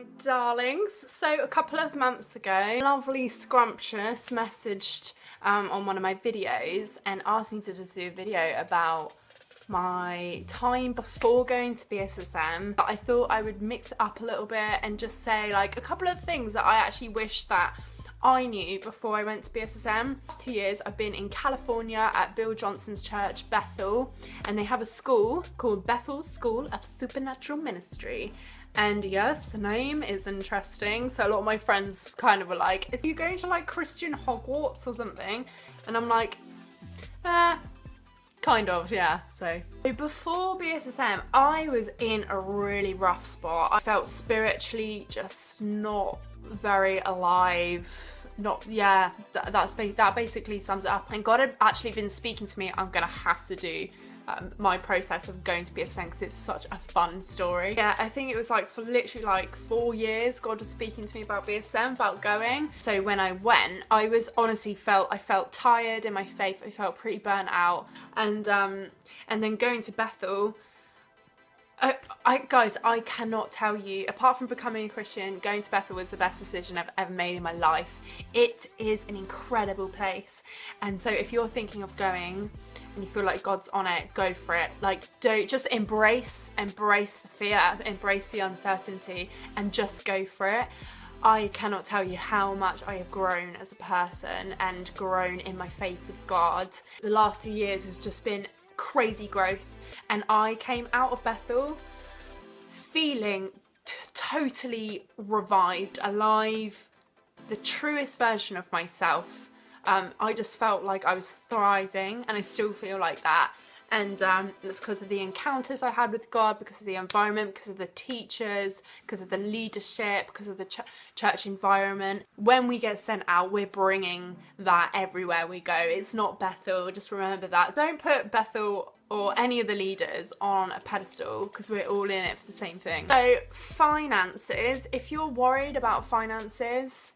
my darlings. So a couple of months ago, lovely Scrumptious messaged on one of my videos and asked me to just do a video about my time before going to BSSM. But I thought I would mix it up a little bit and just say like a couple of things that I actually wish that I knew before I went to BSSM. Last 2 years I've been in California at Bill Johnson's church, Bethel, and they have a school called Bethel School of Supernatural Ministry. And yes, the name is interesting. So a lot of my friends kind of were like, "Are you going to like Christian Hogwarts or something?" And I'm like, kind of, yeah. So before BSSM, I was in a really rough spot. I felt spiritually just not very alive. That basically sums it up. And God had actually been speaking to me. I'm gonna have to do my process of going to BSSM because it's such a fun story. Yeah, I think it was like for literally like 4 years God was speaking to me about BSSM, about going. So when I went, I was honestly I felt tired in my faith. I felt pretty burnt out, and then going to Bethel, guys, I cannot tell you, apart from becoming a Christian, going to Bethel was the best decision I've ever made in my life. It is an incredible place. And so if you're thinking of going and you feel like God's on it, go for it. Like, don't just embrace the fear, embrace the uncertainty, and just go for it. I cannot tell you how much I have grown as a person and grown in my faith with God. The last 2 years has just been crazy growth, and I came out of Bethel feeling totally revived, alive, the truest version of myself. I just felt like I was thriving, and I still feel like that. And it's because of the encounters I had with God, because of the environment, because of the teachers, because of the leadership, because of the church environment. When we get sent out, we're bringing that everywhere we go. It's not Bethel, just remember that. Don't put Bethel or any of the leaders on a pedestal, because we're all in it for the same thing. So finances, if you're worried about finances,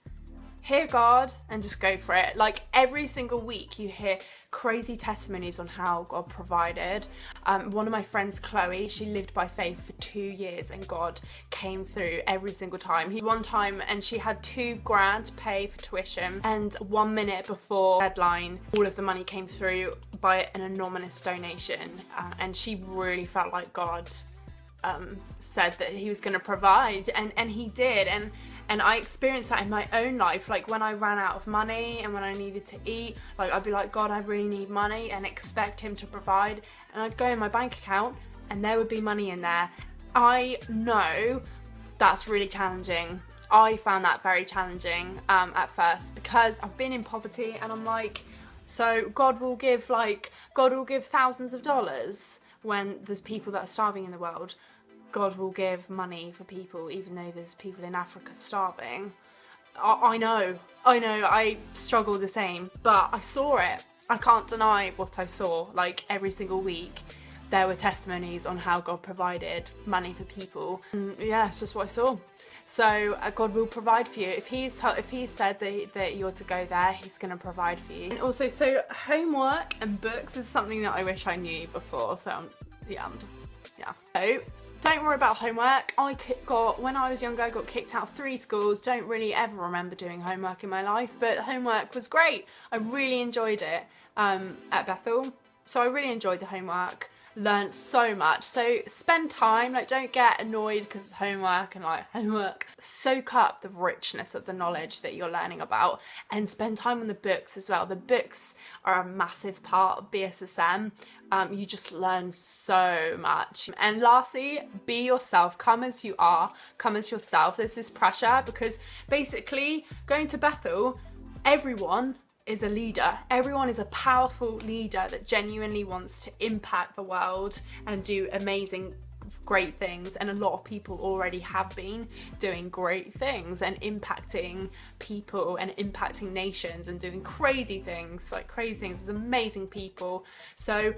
hear God and just go for it. Like every single week you hear crazy testimonies on how God provided. One of my friends, Chloe, she lived by faith for 2 years and God came through every single time. One time, and she had $2,000 to pay for tuition, and 1 minute before deadline all of the money came through by an anonymous donation, and she really felt like God said that he was going to provide, and he did. And I experienced that in my own life, like when I ran out of money and when I needed to eat, like I'd be like, God, I really need money, and expect him to provide. And I'd go in my bank account and there would be money in there. I know that's really challenging. I found that very challenging at first, because I've been in poverty, and I'm like, so God will give thousands of dollars when there's people that are starving in the world. God will give money for people even though there's people in Africa starving. I know, I struggle the same, but I saw it. I can't deny what I saw. Like every single week there were testimonies on how God provided money for people. And yeah, it's just what I saw. So God will provide for you. If He's said that you're to go there, He's going to provide for you. And also, so homework and books is something that I wish I knew before. So So don't worry about homework. When I was younger, I got kicked out of 3 schools. Don't really ever remember doing homework in my life, but homework was great. I really enjoyed it at Bethel. So I really enjoyed the homework. Learned so much. So spend time, like don't get annoyed because it's homework and like homework. Soak up the richness of the knowledge that you're learning about, and spend time on the books as well. The books are a massive part of BSSM. You just learn so much. And lastly, be yourself. Come as you are. Come as yourself. There's this pressure because basically going to Bethel, everyone is a leader. Everyone is a powerful leader that genuinely wants to impact the world and do amazing, great things. And a lot of people already have been doing great things and impacting people and impacting nations and doing crazy things. There's amazing people. So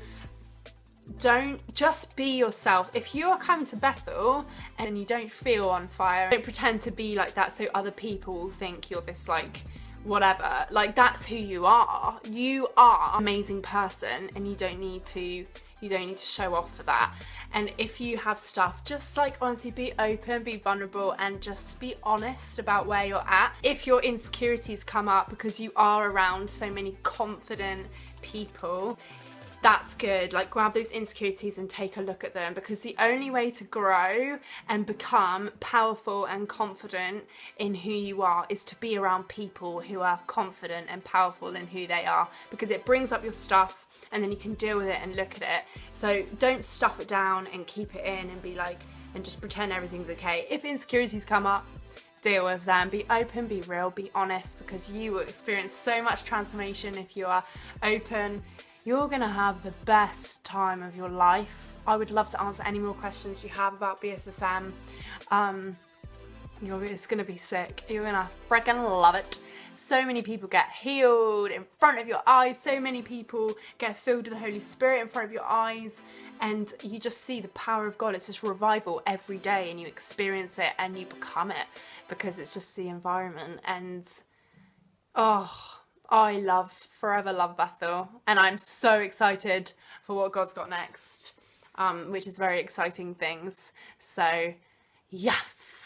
don't just be yourself. If you are coming to Bethel and you don't feel on fire, don't pretend to be like that so other people think you're this like whatever. Like that's who you are. You are an amazing person, and you don't need to You don't need to show off for that. And if you have stuff, just like honestly be open, be vulnerable, and just be honest about where you're at. If your insecurities come up because you are around so many confident people, that's good. Like, grab those insecurities and take a look at them, because the only way to grow and become powerful and confident in who you are is to be around people who are confident and powerful in who they are, because it brings up your stuff and then you can deal with it and look at it. So don't stuff it down and keep it in and be like, and just pretend everything's okay. If insecurities come up, deal with them. Be open, be real, be honest, because you will experience so much transformation if you are open. You're gonna have the best time of your life. I would love to answer any more questions you have about BSSM. It's gonna be sick. You're gonna freaking love it. So many people get healed in front of your eyes. So many people get filled with the Holy Spirit in front of your eyes. And you just see the power of God. It's just revival every day, and you experience it and you become it, because it's just the environment. And I forever love Bethel, and I'm so excited for what God's got next, which is very exciting things. So yes.